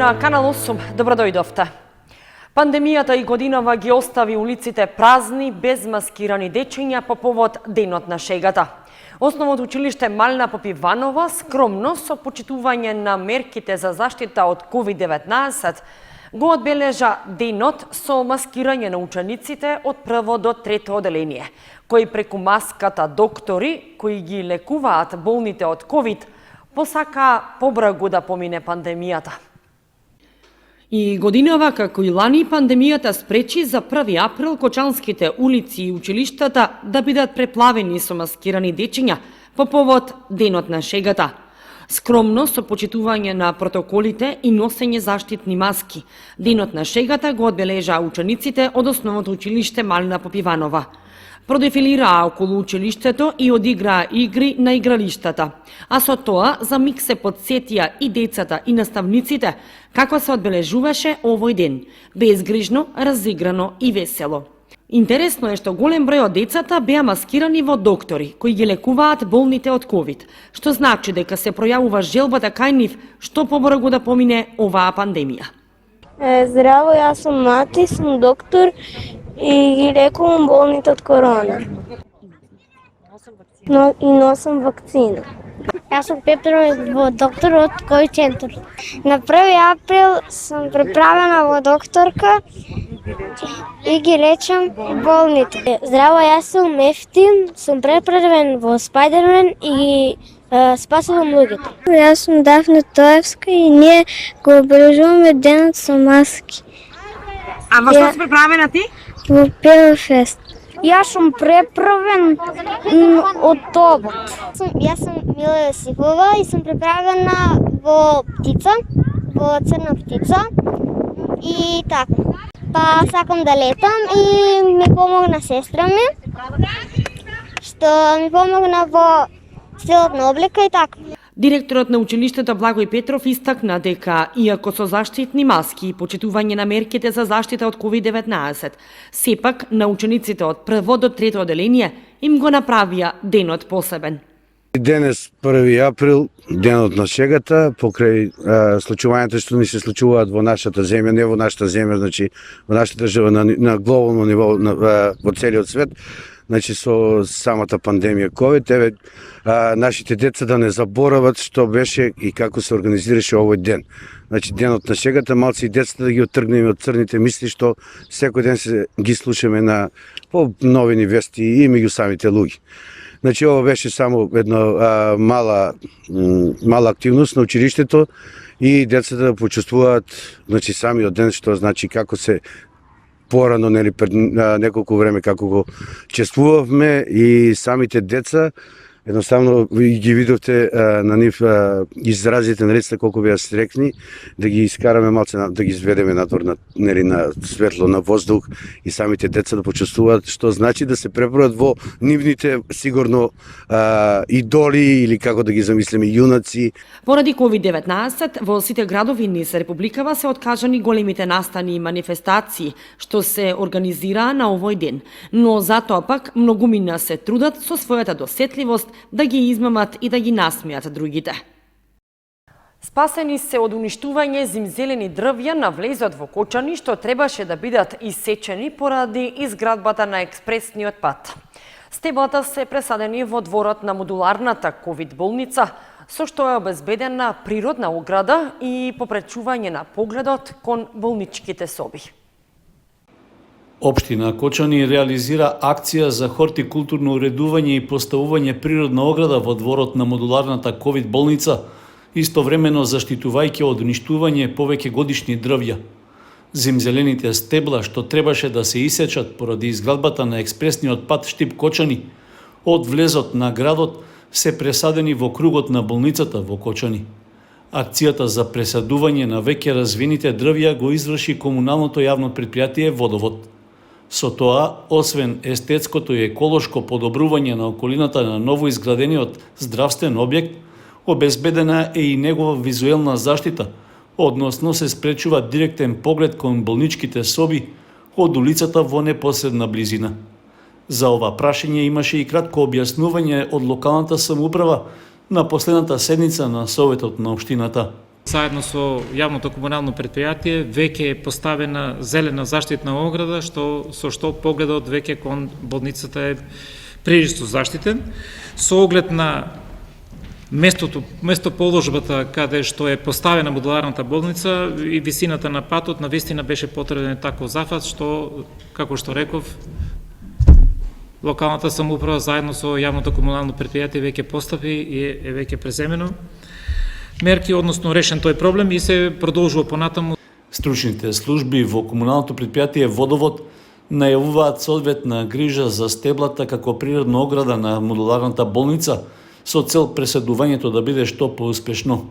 на Канал 8, добро дојдовте. Пандемијата и годинава ги остави улиците празни, без маскирани дечиња по повод Денот на шегата. Основното училиште Малина Попиванова скромно со почитување на мерките за заштита од COVID-19 го одбележа денот со маскирање на учениците од прво до трето оделение, кои преку маската доктори, кои ги лекуваат болните од COVID, посака побрагу да помине пандемијата. И годинава, како и лани, пандемијата спречи за 1 април кочанските улици и училиштата да бидат преплавени со маскирани дечиња по повод Денот на шегата. Скромно, со почитување на протоколите и носење заштитни маски, Денот на шегата го одбележа учениците од основното училиште Малина Попиванова. Продефилираа околу училиштето и одиграа игри на игралиштата, а со тоа за миг се подсетија и децата и наставниците како се одбележуваше овој ден, безгрижно, разиграно и весело. Интересно е што голем број од децата беа маскирани во доктори, кои ги лекуваат болните од COVID, што значи дека се пројавува желбата кај нив што побрзо да помине оваа пандемија. Здраво, јас сум Мати, сум доктор и ги лекувам болните од корона. И носам вакцина. Јас сум Петро, доктор од кој центар. На 1 април сум преправена во докторка и ги лечам болните. Здраво, јас сум Ефтин, сум преправен во Спајдермен и спасувам луѓето. Јас сум Дафна Тоевска и ние го обележуваме денот со маски. А во што си преправена ти? Во Пирофест. Јас сум преправен од тобот. Јас сум Мила Јосипова и сум преправена во птица, во црна птица и така. Па сакам да летам и ми помогна сестра ми, што ми помогна во стилот на облека и така. Директорот на училиштето Благој Петров истакна дека, иако со заштитни маски и почитување на мерките за заштита од COVID-19, сепак на учениците од прво до трето оделение им го направија денот посебен. Денес 1 април, денот на шегата, покрај случувањето што ни се случуваат во нашата земја, не во нашата земја, значи во нашата држава на глобално ниво во целиот свет, значи со самата пандемија COVID, нашите деца да не заборават што беше и како се организираше овој ден. Значи денот на шегата, малци и децата да ги оттргнеме од црните мисли што секој ден се ги слушаме на по новини вести и меѓу самите луѓе. Значи ова беше само една мала активност на училиштето и децата да почувствуваат значи самиот ден што значи како се порано, нели, пред неколку време како го чествувавме и самите деца, едноставно ги видовте на нив изразите на лицата колку беа стрекни, да ги искараме малце, да ги изведеме надвор нели, на светло, на воздух и самите деца да почувствуваат што значи да се пребројат во нивните сигурно идоли или како да ги замислиме јунаци. Поради COVID-19 во сите градови низ републикава се откажани големите настани и манифестации што се организираа на овој ден, но затоа пак многумина се трудат со својата досетливост да ги измамат и да ги насмеат другите. Спасени се од уништување зимзелени дрвја на влезот во Кочани што требаше да бидат исечени поради изградбата на експресниот пат. Стеблата се пресадени во дворот на модуларната ковид болница, со што е обезбедена природна ограда и попречување на погледот кон болничките соби. Општина Кочани реализира акција за хортикултурно уредување и поставување природна ограда во дворот на модуларната ковид болница, истовремено заштитувајќи од уништување повеќе годишни дрвја. Зимзелените стебла што требаше да се исечат поради изградбата на експресниот пат Штип Кочани од влезот на градот се пресадени во кругот на болницата во Кочани. Акцијата за пресадување на веќе развиените дрвја го изврши комуналното јавно предпријатие Водовод. Со тоа, освен естетското и еколошко подобрување на околината на ново изградениот здравствен објект, обезбедена е и негова визуелна заштита, односно се спречува директен поглед кон болничките соби од улицата во непосредна близина. За ова прашање имаше и кратко објаснување од локалната самоуправа на последната седница на Советот на Општината. Заедно со јавното комунално предпријатие веќе е поставена зелена заштитна ограда, со што погледот веќе кон болницата е прилично заштитен. Со оглед на местоположбата каде што е поставена модуларната болница и висината на патот, навистина беше потребен таков зафат, што, како што реков, локалната самоуправа заедно со јавното комунално предпријатие веќе постапи и е веќе преземено мерки, односно решен тој проблем и се продолжува понатаму. Стручните служби во комуналното предпријатие Водовод најавуваат соодветна грижа за стеблата како природна ограда на модуларната болница со цел преседувањето да биде што поуспешно.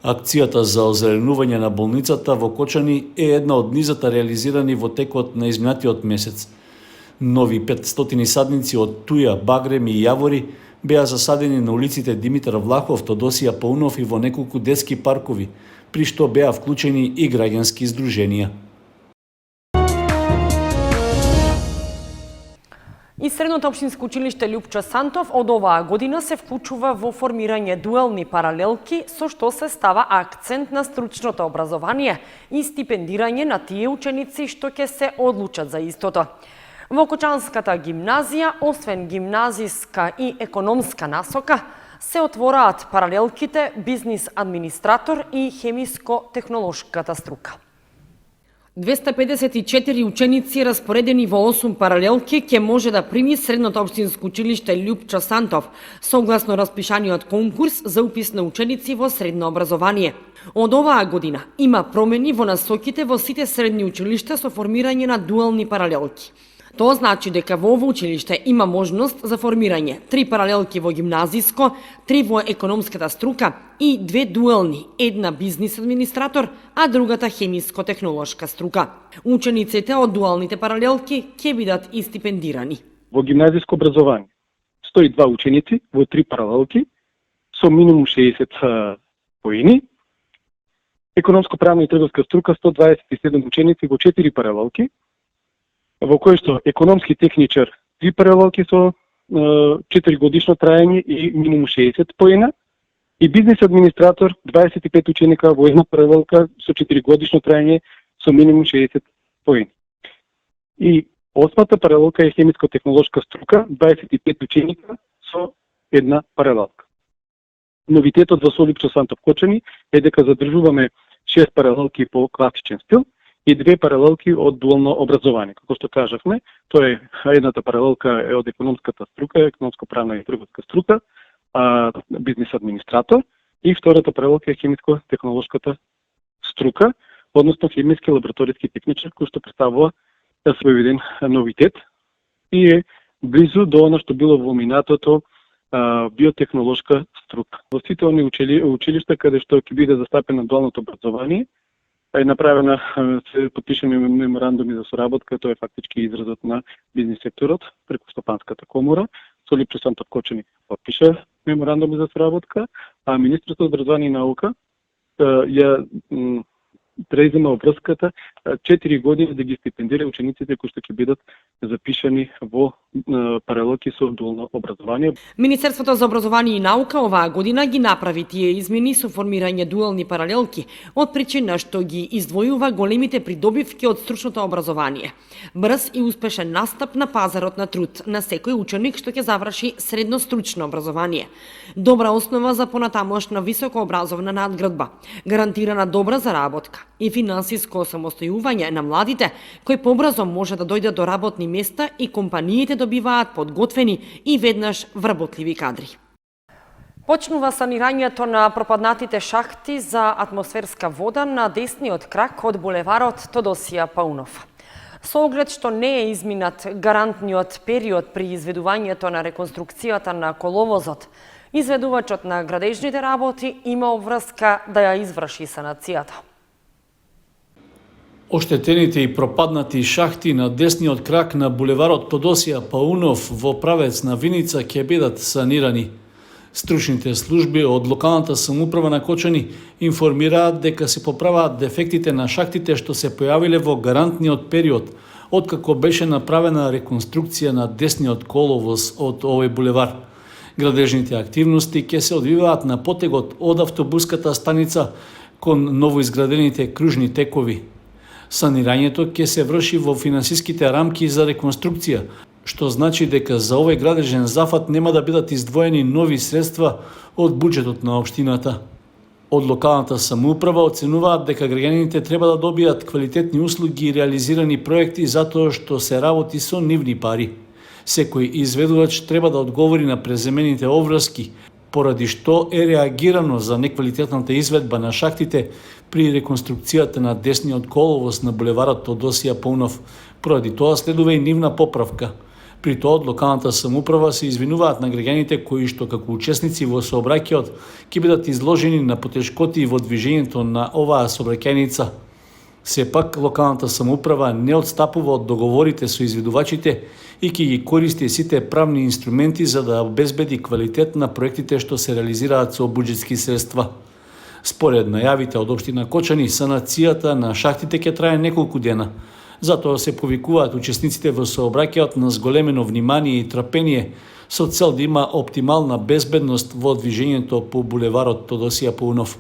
Акцијата за озеленување на болницата во Кочани е една од низата реализирани во текот на изминатиот месец. Нови 500 садници од туја, багрем и јавори беа засадени на улиците Димитар Влахов, Тодосија Паунов и во неколку детски паркови, при што беа вклучени и граѓански здруженија. И Средното општинско училиште Лјупчо Сантов од оваа година се вклучува во формирање дуелни паралелки, со што се става акцент на стручното образование и стипендирање на тие ученици што ќе се одлучат за истото. Во Кочанската гимназија, освен гимназиска и економска насока, се отвораат паралелките бизнис администратор и хемиско-технолошката струка. 254 ученици распоредени во 8 паралелки ќе може да прими Средното општинско училиште Лјупчо Сантов, согласно распишаниот конкурс за упис на ученици во средно образование. Од оваа година има промени во насоките во сите средни училишта со формирање на дуални паралелки. Тоа значи дека во ово училиште има можност за формирање 3 паралелки во гимназиско, 3 во економската струка и 2 дуелни, една бизнис администратор, а другата хемиско-технолошка струка. Учениците од дуалните паралелки ќе бидат и стипендирани. Во гимназиско образование 102 ученици во 3 паралелки со минимум 60 поени. Економско-правна и трговска струка 127 ученици во 4 паралелки, во кој што економски техничар 3 паралелки со 4 годишно траење и минимум 60 поена, и бизнес администратор 25 ученика во една паралелка со 4 годишно траење со минимум 60 поени. И осмата паралелка е хемиско-технолошка струка, 25 ученика со една паралелка. Новитетот во Лјупчо Сантов Кочани е дека задржуваме 6 паралелки по класичен стил и 2 паралелки од дуално образование. Како што кажавме, тоа е едната паралелка е од економската струка, економско-правна и трговска струка, бизнес администратор, и втората паралелка е хемиско-технолошката струка, односно хемиски лабораториски техничар, кој што представува своевиден новитет и е близу до она што било во минатото биотехнолошка струка. Во сите они училишта каде што ќе биде застапено дуалното образование, е направена, се подпишени меморандуми за соработка, тоа е фактички изразот на бизнес секторот преку Стопанската комора. Со Лјупчо Сантов Кочани подпиша меморандуми за соработка, а Министерството за образование и наука ја презема обврската 4 години да ги стипендира учениците кои што ќе бидат запишани во паралелки со дуално образование. Министерството за образование и наука оваа година ги направи тие измени со формирање дуални паралелки, од причина што ги издвојува големите придобивки од стручното образование. Брз и успешен настап на пазарот на труд на секој ученик што ќе заврши средно стручно образование. Добра основа за понатамошна високообразовна надградба, гарантирана добра заработка и финансиско самостојување на младите, кои побрзо може да дојдат до работни места и компаниите добиваат подготвени и веднаш вработливи кадри. Почнува санирањето на пропаднатите шахти за атмосферска вода на десниот крак од булеварот Тодосија Паунов. Со оглед што не е изминат гарантниот период при изведувањето на реконструкцијата на коловозот, изведувачот на градежните работи има обврска да ја изврши санацијата. Оштетените и пропаднати шахти на десниот крак на булеварот Тодосија Паунов во правец на Виница ќе бидат санирани. Стручните служби од локалната самоуправа на Кочани информираат дека се поправаат дефектите на шахтите што се појавиле во гарантниот период, откако беше направена реконструкција на десниот коловоз од овој булевар. Градежните активности ќе се одвиваат на потегот од автобуската станица кон новоизградените кружни текови. Санирањето ќе се врши во финансиските рамки за реконструкција, што значи дека за овој градежен зафат нема да бидат издвоени нови средства од буџетот на општината. Од локалната самоуправа оценуваат дека граѓаните треба да добијат квалитетни услуги и реализирани проекти затоа што се работи со нивни пари. Секој изведувач треба да одговори на преземените обврски, поради што е реагирано за неквалитетната изведба на шахтите при реконструкцијата на десниот коловоз на булеварот Тодосија Паунов. Поради тоа следува и нивна поправка. При тоа од локалната самоуправа се извинуваат на граѓаните кои што како учесници во сообраќајот ќе бидат изложени на потешкоти во движењето на оваа сообраќајница. Сепак, локалната самоуправа не отстапува од договорите со изведувачите и ќе ги користи сите правни инструменти за да обезбеди квалитет на проектите што се реализираат со буџетски средства. Според најавите од општина Кочани, санацијата на шахтите ќе трае неколку дена. Затоа се повикуваат учесниците во сообраќајот на зголемено внимание и трпение со цел да има оптимална безбедност во движењето по булеварот Тодосија Паунов.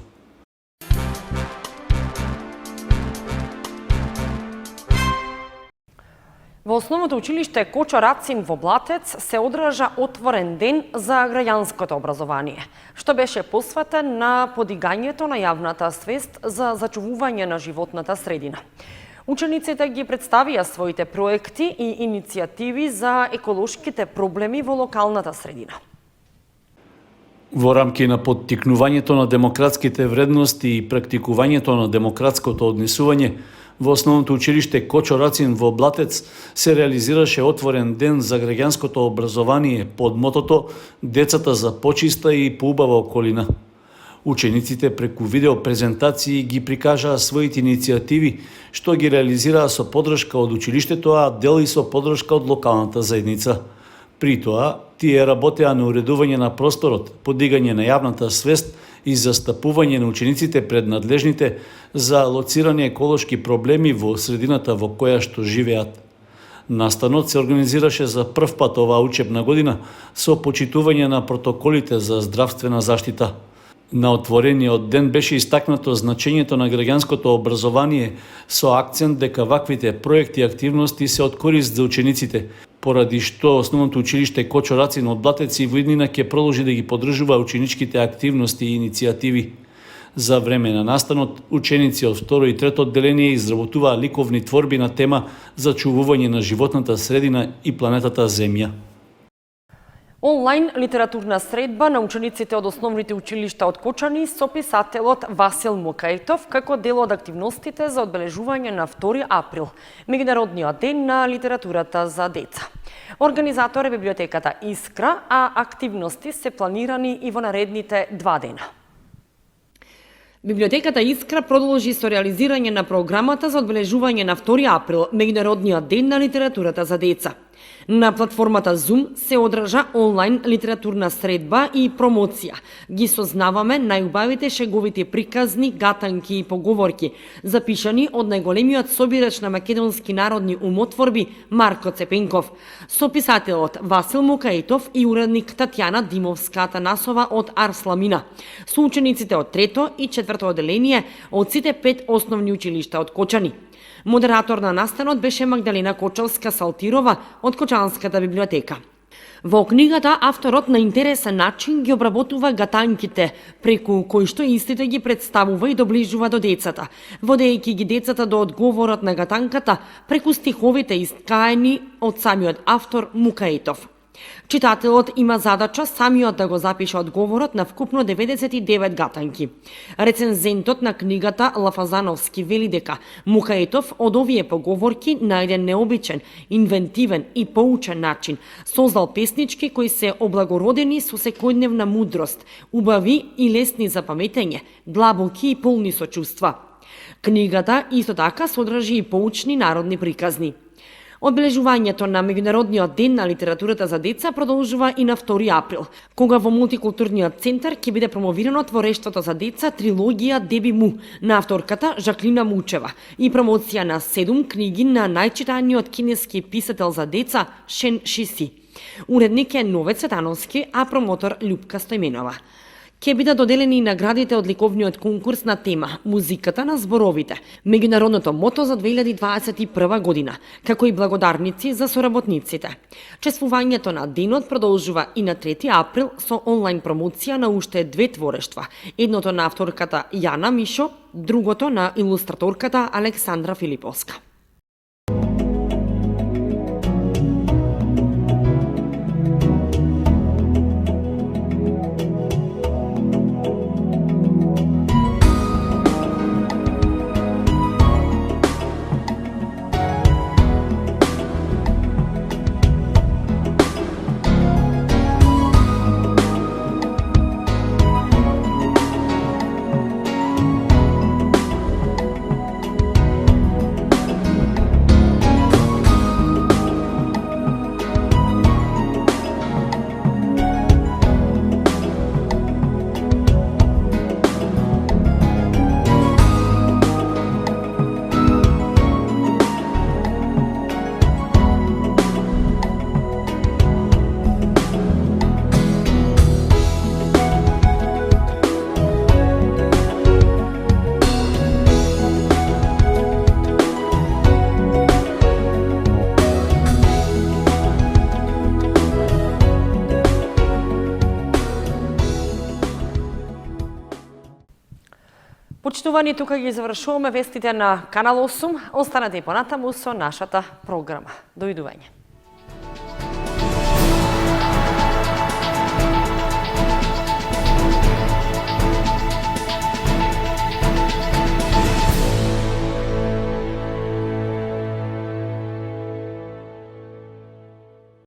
Во основното училиште Кочо Рацин во Блатец се одржа отворен ден за граѓанското образование, што беше посветен на подигањето на јавната свест за зачувување на животната средина. Учениците ги представија своите проекти и иницијативи за еколошките проблеми во локалната средина. Во рамки на поттикнувањето на демократските вредности и практикувањето на демократското однесување, во основното училиште Кочо Рацин во Блатец се реализираше отворен ден за граѓанското образование под мотото "Децата за почиста и поубава околина". Учениците преку видео презентации ги прикажаа своите иницијативи, што ги реализираа со поддршка од училиштето, а дел и со поддршка од локалната заедница. При тоа, тие работеа на уредување на просторот, подигање на јавната свест и застапување на учениците пред надлежните за лоцирање еколошки проблеми во средината во која што живеат. Настанот се организираше за прв пат оваа учебна година со почитување на протоколите за здравствена заштита. На отворениот ден беше истакнато значењето на граѓанското образование со акцент дека ваквите проекти и активности се од корист за учениците, поради што основното училиште Кочо Рацин од Блатец и во иднина ќе продолжи да ги поддржува ученичките активности и иницијативи. За време на настанот, ученици од второ и трето одделение изработуваа ликовни творби на тема зачувување на животната средина и планетата Земја. Онлайн литературна средба на учениците од основните училишта од Кочани со писателот Васил Мукаитов како дел од активностите за одбележување на 2 април, меѓународниот ден на литературата за деца. Организатор е библиотеката Искра, а активности се планирани и во наредните 2 дена. Библиотеката Искра продолжи со реализирање на програмата за одбележување на 2 април, меѓународниот ден на литературата за деца. На платформата Zoom се одржа онлайн литературна средба и промоција. Ги сознаваме најубавите шеговити приказни, гатанки и поговорки, запишани од најголемиот собирач на македонски народни умотворби Марко Цепенков, со писателот Васил Мукаитов и уредник Татјана Димовска-Атанасова од Арсламина, со учениците од 3 и 4 одделение од сите 5 основни училишта од Кочани. Модератор на настанот беше Магдалена Кочалска-Салтирова од Кочанската библиотека. Во книгата авторот на интересен начин ги обработува гатанките, преку кои што истите ги представува и доближува до децата, водејќи ги децата до одговорот на гатанката преку стиховите искаени од самиот автор Мукаитов. Читателот има задача самиот да го запише одговорот на вкупно 99 гатанки. Рецензентот на книгата Лафазановски вели дека Мукаитов од овие поговорки на еден необичен, инвентивен и поучен начин создал песнички кои се облагородени со секојдневна мудрост, убави и лесни за паметење, длабоки и полни со чувства. Книгата исто така содржи и поучни народни приказни. Одбележувањето на Меѓународниот ден на литературата за деца продолжува и на 2 април, кога во мултикултурниот центар ќе биде промовирано творештвото за деца трилогија Деби Му на авторката Жаклина Мучева и промоција на 7 книги на најчитаниот кинески писател за деца Шен Шиси. Уредник е Нове Цветановски, а промотор Љупка Стојменова. Ке бидат доделени и наградите од ликовниот конкурс на тема Музиката на зборовите, меѓународното мото за 2021 година, како и благодарници за соработниците. Чествувањето на денот продолжува и на 3 април со онлайн промоција на уште 2 творештва. Едното на авторката Јана Мишо, другото на илустраторката Александра Филиповска. Почитувани, тука ги завршуваме вестите на Канал 8. Останете и понатаму со нашата програма. Довидување.